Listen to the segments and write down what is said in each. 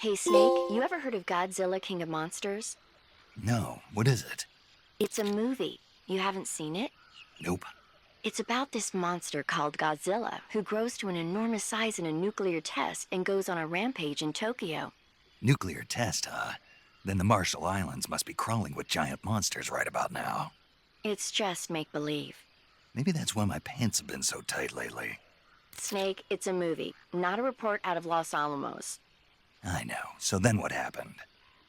Hey Snake, you ever heard of Godzilla King of Monsters? No, what is it? It's a movie. You haven't seen it? Nope. It's about this monster called Godzilla who grows to an enormous size in a nuclear test and goes on a rampage in Tokyo. Nuclear test, huh? Then the Marshall Islands must be crawling with giant monsters right about now. It's just make-believe. Maybe that's why my pants have been so tight lately. Snake, it's a movie, not a report out of Los Alamos. I know. So then what happened?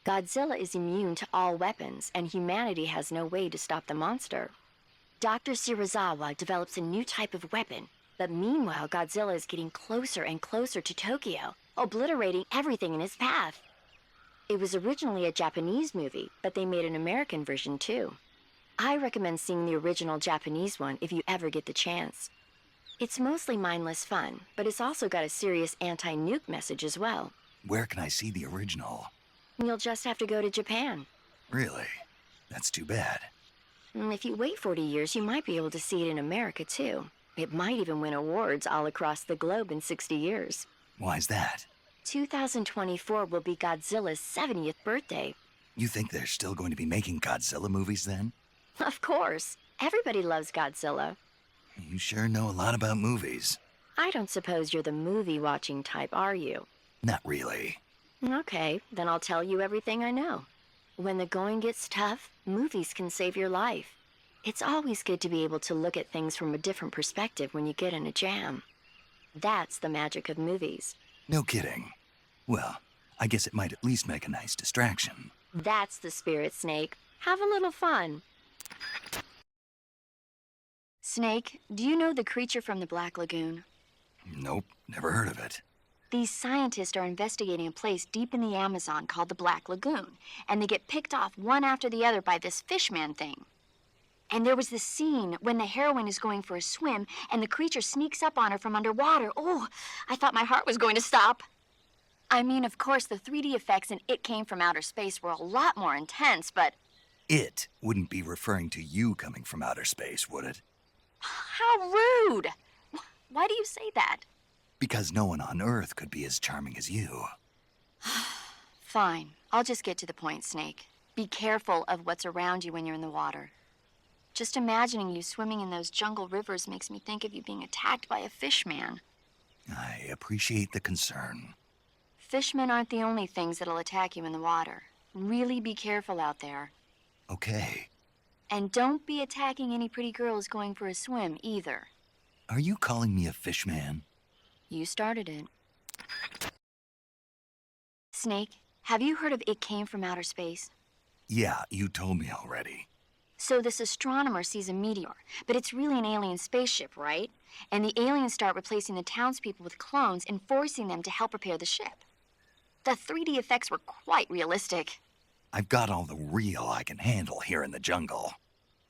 Godzilla is immune to all weapons, and humanity has no way to stop the monster. Dr. Shirazawa develops a new type of weapon, but meanwhile Godzilla is getting closer and closer to Tokyo, obliterating everything in his path. It was originally a Japanese movie, but they made an American version too. I recommend seeing the original Japanese one if you ever get the chance. It's mostly mindless fun, but it's also got a serious anti-nuke message as well. Where can I see the original? You'll just have to go to Japan. Really? That's too bad. If you wait 40 years, you might be able to see it in America too. It might even win awards all across the globe in 60 years. Why's that? 2024 will be Godzilla's 70th birthday. You think they're still going to be making Godzilla movies then? Of course. Everybody loves Godzilla. You sure know a lot about movies. I don't suppose you're the movie-watching type, are you? Not really. Okay, then I'll tell you everything I know. When the going gets tough, movies can save your life. It's always good to be able to look at things from a different perspective when you get in a jam. That's the magic of movies. No kidding. Well, I guess it might at least make a nice distraction. That's the spirit, Snake. Have a little fun. Snake, do you know the creature from the Black Lagoon? Nope, never heard of it. These scientists are investigating a place deep in the Amazon called the Black Lagoon, and they get picked off one after the other by this fishman thing. And there was this scene when the heroine is going for a swim, and the creature sneaks up on her from underwater. Oh, I thought my heart was going to stop. I mean, of course, the 3D effects in It Came from Outer Space were a lot more intense, but... It wouldn't be referring to you coming from outer space, would it? How rude! Why do you say that? Because no one on Earth could be as charming as you. Fine. I'll just get to the point, Snake. Be careful of what's around you when you're in the water. Just imagining you swimming in those jungle rivers makes me think of you being attacked by a fishman. I appreciate the concern. Fishmen aren't the only things that'll attack you in the water. Really be careful out there. Okay. And don't be attacking any pretty girls going for a swim, either. Are you calling me a fishman? You started it. Snake, have you heard of It Came from Outer Space? Yeah, you told me already. So this astronomer sees a meteor, but it's really an alien spaceship, right? And the aliens start replacing the townspeople with clones and forcing them to help repair the ship. The 3D effects were quite realistic. I've got all the real I can handle here in the jungle.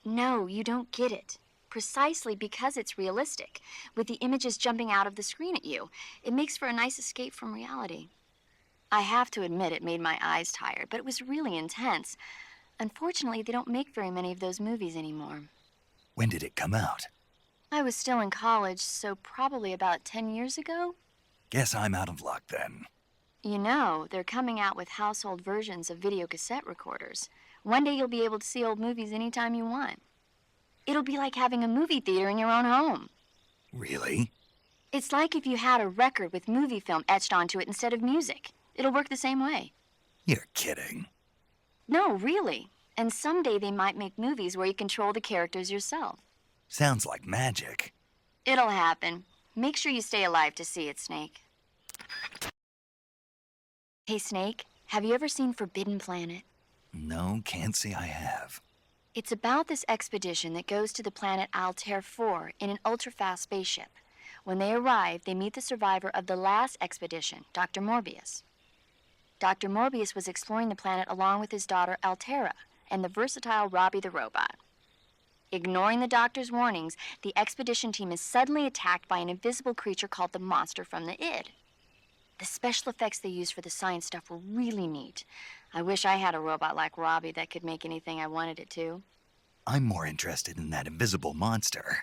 No, you don't get it. Precisely because it's realistic, with the images jumping out of the screen at you. It makes for a nice escape from reality. I have to admit it made my eyes tired, but it was really intense. Unfortunately, they don't make very many of those movies anymore. When did it come out? I was still in college, so probably about 10 years ago. Guess I'm out of luck then. You know, they're coming out with household versions of video cassette recorders. One day you'll be able to see old movies anytime you want. It'll be like having a movie theater in your own home. Really? It's like if you had a record with movie film etched onto it instead of music. It'll work the same way. You're kidding. No, really. And someday they might make movies where you control the characters yourself. Sounds like magic. It'll happen. Make sure you stay alive to see it, Snake. Hey, Snake, have you ever seen Forbidden Planet? No, can't say I have. It's about this expedition that goes to the planet Altair 4 in an ultra-fast spaceship. When they arrive, they meet the survivor of the last expedition, Dr. Morbius. Dr. Morbius was exploring the planet along with his daughter Altera and the versatile Robbie the robot. Ignoring the doctor's warnings, the expedition team is suddenly attacked by an invisible creature called the Monster from the Id. The special effects they used for the science stuff were really neat. I wish I had a robot like Robbie that could make anything I wanted it to. I'm more interested in that invisible monster.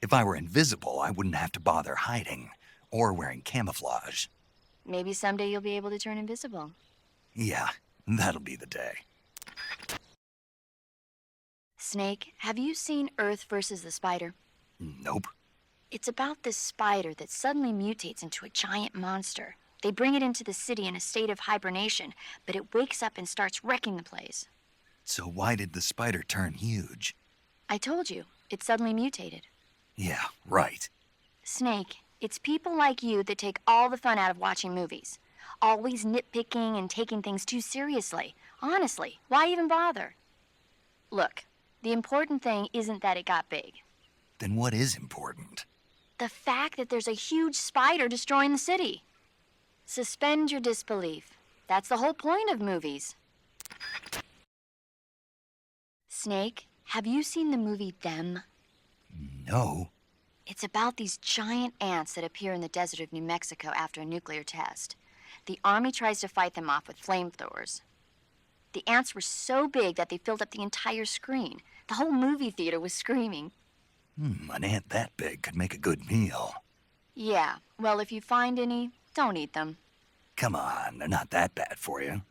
If I were invisible, I wouldn't have to bother hiding or wearing camouflage. Maybe someday you'll be able to turn invisible. Yeah, that'll be the day. Snake, have you seen Earth versus the Spider? Nope. It's about this spider that suddenly mutates into a giant monster. They bring it into the city in a state of hibernation, but it wakes up and starts wrecking the place. So why did the spider turn huge? I told you, it suddenly mutated. Yeah, right. Snake, it's people like you that take all the fun out of watching movies. Always nitpicking and taking things too seriously. Honestly, why even bother? Look, the important thing isn't that it got big. Then what is important? The fact that there's a huge spider destroying the city. Suspend your disbelief. That's the whole point of movies. Snake, have you seen the movie Them? No. It's about these giant ants that appear in the desert of New Mexico after a nuclear test. The army tries to fight them off with flamethrowers. The ants were so big that they filled up the entire screen. The whole movie theater was screaming. An ant that big could make a good meal. Yeah, well, if you find any, don't eat them. Come on, they're not that bad for you.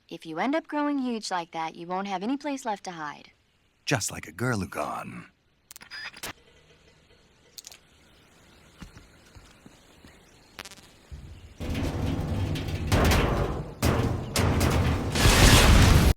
If you end up growing huge like that, you won't have any place left to hide. Just like a girl gone.